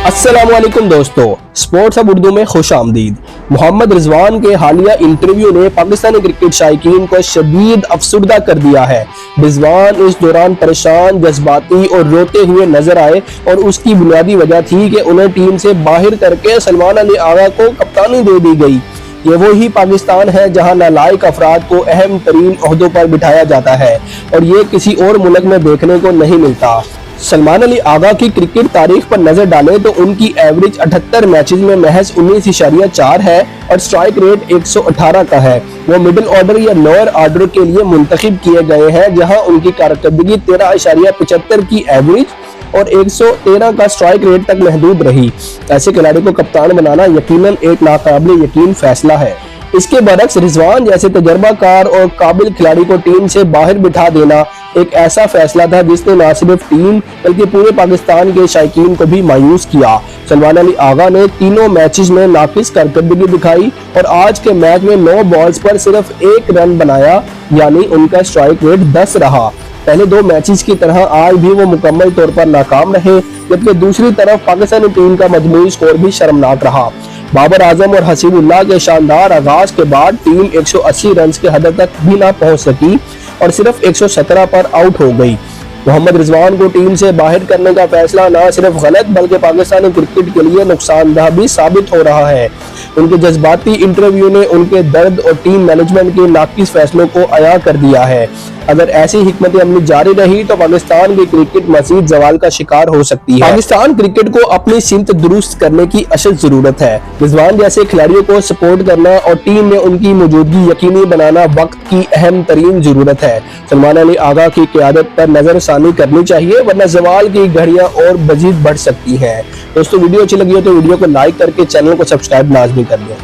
अस्सलाम वालेकुम दोस्तों, स्पोर्ट्स हब उर्दू में खुश आमदीद। मोहम्मद रिजवान के हालिया इंटरव्यू ने पाकिस्तानी क्रिकेट शायकीन को शदीद अफसुर्दा कर दिया है। रिजवान इस दौरान परेशान, जज्बाती और रोते हुए नजर आए और उसकी बुनियादी वजह थी कि उन्हें टीम से बाहर करके सलमान अली आगा को कप्तानी दे दी गई। ये वही पाकिस्तान है जहां नालायक अफराद को अहम तरीन ओहदों पर बिठाया जाता है और ये किसी और मुल्क में देखने को नहीं मिलता। सलमान अली आगा की क्रिकेट तारीख पर नजर डालें तो उनकी एवरेज 78 मैचेस में महज 19.4 है और स्ट्राइक रेट 118 का है। वो मिडिल ऑर्डर या लोअर ऑर्डर के लिए मुंतखब किए गए हैं, जहां उनकी कारकर्दगी 13.75 की एवरेज और 113 का स्ट्राइक रेट तक महदूद रही। ऐसे खिलाड़ी को कप्तान बनाना यकीनन एक नाकाबिल यकीन फैसला है। इसके बरक्स रिजवान जैसे तजर्बाकार और काबिल खिलाड़ी को टीम से बाहर बिठा देना एक ऐसा फैसला था जिसने न सिर्फ टीम बल्कि पूरे पाकिस्तान के शायकीन को भी मायूस किया। सलमान अली आगा ने तीनों मैचेस में नाकिस कारकर्दगी दिखाई और आज के मैच में 9 बॉल्स पर सिर्फ 1 रन बनाया, यानी उनका स्ट्राइक रेट 10 रहा। पहले 2 मैचेस की तरह आज भी वो मुकम्मल तौर पर नाकाम रहे, जबकि दूसरी तरफ पाकिस्तानी टीम का मजमूई स्कोर भी शर्मनाक रहा। बाबर आजम और हसीबुल्लाह के शानदार आगाज के बाद टीम 180 रन के हद तक भी ना पहुंच सकी और सिर्फ 117 पर आउट हो गई। मोहम्मद रिजवान को टीम से बाहर करने का फैसला न सिर्फ गलत बल्कि पाकिस्तानी क्रिकेट के लिए नुकसानदेह भी साबित हो रहा है। उनके जज्बाती इंटरव्यू ने उनके दर्द और टीम मैनेजमेंट के नाकिस फैसलों को अया कर दिया है। अगर ऐसी हिकमत अमली जारी रही तो पाकिस्तान की क्रिकेट मजीद जवाल का शिकार हो सकती है। पाकिस्तान क्रिकेट को अपनी सिमत दुरुस्त करने की अशद जरूरत है। रिजवान जैसे खिलाड़ियों को सपोर्ट करना और टीम में उनकी मौजूदगी यकीनी बनाना वक्त की अहम तरीन जरूरत है। सलमान अली आगा की क़यादत पर नजरसानी करनी चाहिए, वरना जवाल की घड़ियां और मजीद बढ़ सकती हैं। दोस्तों, वीडियो अच्छी लगी हो तो वीडियो को लाइक करके चैनल को सब्सक्राइब लाजमी कर दें।